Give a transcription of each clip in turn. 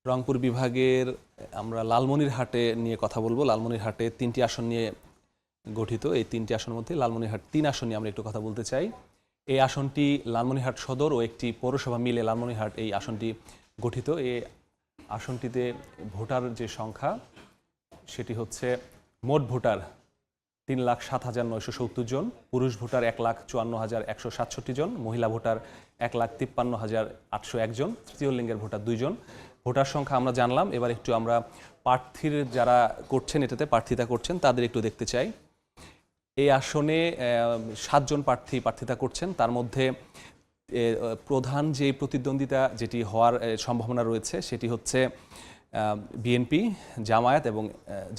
রংপুর বিভাগের আমরা লালমনিরহাটে নিয়ে কথা বলবো। লালমনিরহাটে 3টি আসন নিয়ে গঠিত। এই 3টি আসনের মধ্যে লালমনিরহাট 3 আসন নিয়ে আমরা একটু কথা বলতে চাই। এই আসনটি লালমনিরহাট সদর ও একটি পৌরসভা মিলে লালমনিরহাট এই আসনটি গঠিত। এই আসনটিতে ভোটার যে সংখ্যা সেটি হচ্ছে মোট ভোটার 3,07,970 জন, পুরুষ ভোটার 1,54,167 জন, মহিলা ভোটার 1,53,801 জন, তৃতীয় লিঙ্গের ভোটার 2 জন। ভোটার সংখ্যা আমরা জানলাম। এবার একটু আমরা প্রার্থীর যারা করছেন, এটাতে প্রার্থিতা করছেন, তাদের একটু দেখতে চাই। এই আসনে 7 জন প্রার্থিতা করছেন। তার মধ্যে প্রধান যে প্রতিদ্বন্দ্বিতা যেটি হওয়ার সম্ভাবনা রয়েছে সেটি হচ্ছে বিএনপি, জামায়াত এবং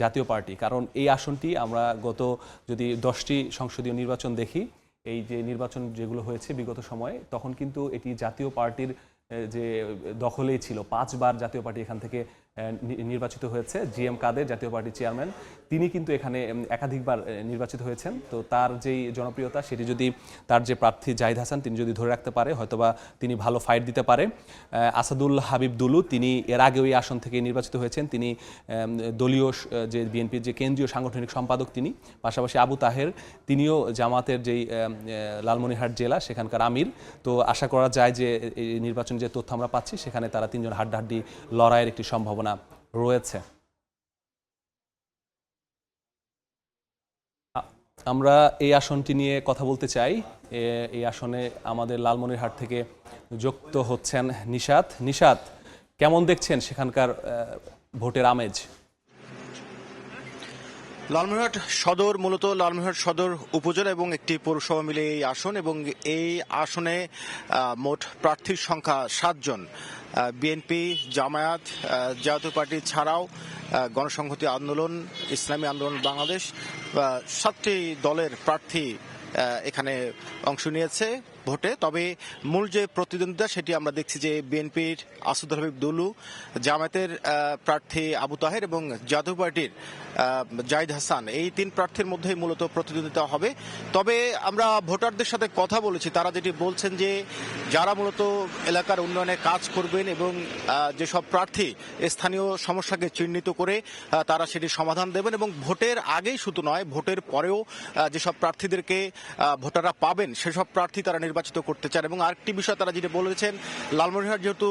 জাতীয় পার্টি। কারণ এই আসনটি আমরা গত যদি 10টি সংসদীয় নির্বাচন দেখি, এই যে নির্বাচন যেগুলো হয়েছে বিগত সময়ে, তখন কিন্তু এটি জাতীয় পার্টির যে দখলেই ছিল। 5 বার জাতীয় পার্টি এখান থেকে নির্বাচিত হয়েছে। জিএম কাদের জাতীয় পার্টির চেয়ারম্যান, তিনি কিন্তু এখানে একাধিকবার নির্বাচিত হয়েছেন। তো তার যেই জনপ্রিয়তা, সেটি যদি তার যে প্রার্থী জাহিদ হাসান তিনি যদি ধরে রাখতে পারে, হয়তোবা তিনি ভালো ফাইট দিতে পারে। আসাদুল হাবিব দুলু, তিনি এর আগেও এই আসন থেকে নির্বাচিত হয়েছেন। তিনি দলীয় যে বিএনপির যে কেন্দ্রীয় সাংগঠনিক সম্পাদক তিনি। পাশাপাশি আবু তাহের, তিনিও জামাতের যেই লালমনিরহাট জেলা সেখানকার আমির। তো আশা করা যায় যে এই নির্বাচন যে তথ্য আমরা পাচ্ছি, সেখানে তারা 3 জন হাড্ডাহাড্ডি লড়াইয়ের একটি সম্ভাবনা রয়েছে। আমরা এই আসনটি নিয়ে কথা বলতে চাই। এই আসনে আমাদের লালমনিরহাট থেকে যুক্ত হচ্ছেন নিশাত। নিশাত, কেমন দেখছেন সেখানকার ভোটের আমেজ? লালমনিরহাট সদর মূলত লালমনিরহাট সদর উপজেলা এবং একটি পৌরসভা মিলে এই আসন, এবং এই আসনে মোট প্রার্থীর সংখ্যা 7 জন। বিএনপি, জামায়াত, জাতীয় পার্টি ছাড়াও গণসংহতি আন্দোলন, ইসলামী আন্দোলন বাংলাদেশ, 7টি দলের প্রার্থী এখানে অংশ নিয়েছে ভোটে। তবে মূল যে প্রতিদ্বন্দ্বিতা সেটি আমরা দেখছি যে বিএনপির আসাদুল হাবিব দুলু, জামায়াতের প্রার্থী আবু তাহের এবং জাতীয় পার্টির জাহিদ হাসান, এই 3 প্রার্থীর মধ্যেই মূলত প্রতিদ্বন্দ্বিতা হবে। তবে আমরা ভোটারদের সাথে কথা বলেছি, তারা যেটি বলছেন যে যারা মূলত এলাকার উন্নয়নে কাজ করবেন এবং যেসব প্রার্থী স্থানীয় সমস্যাকে চিহ্নিত করে তারা সেটি সমাধান দেবেন, এবং ভোটের আগেই শুধু নয়, ভোটের পরেও যেসব প্রার্থীদেরকে ভোটাররা পাবেন সেসব প্রার্থী তারা নির্বাচিত করতে চান। এবং আরেকটি বিষয় তারা যেটা বলেছেন, লালমনিরহাট যেহেতু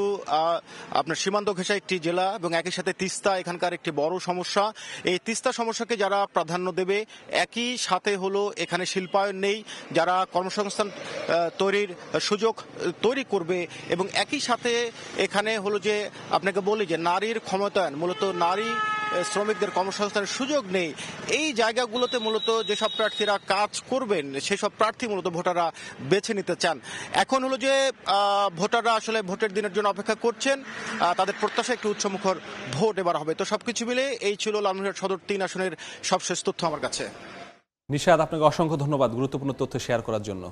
আপনার সীমান্ত ঘেঁষা একটি জেলা এবং একই সাথে তিস্তা এখানকার একটি বড় সমস্যা, এই তিস্তা সমস্যাকে যারা প্রাধান্য দেবে, একই সাথে হলো এখানে শিল্পায়ন নেই, যারা কর্মসংস্থান তৈরির সুযোগ তৈরি করবে, এবং একই সাথে এখানে হলো যে আপনাকে বলি যে নারীর ক্ষমতায়ন, মূলত নারী শ্রমিকদের কর্মসংস্থানের সুযোগ নেই, এই জায়গাগুলোতে মূলত যেসব প্রার্থীরা কাজ করবেন সেসব প্রার্থী মূলত ভোটাররা বেছে নিতে চান। এখন হলো যে ভোটাররা আসলে ভোটের দিনের জন্য অপেক্ষা করছেন, তাদের প্রত্যাশা একটি উৎসমুখর ভোট এবার হবে। তো সবকিছু মিলে এই ছিল লালমনিরহাট সদর 3 আসনের সবশেষ তথ্য আমার কাছে। নিশাত, আপনাকে অসংখ্য ধন্যবাদ গুরুত্বপূর্ণ তথ্য শেয়ার করার জন্য।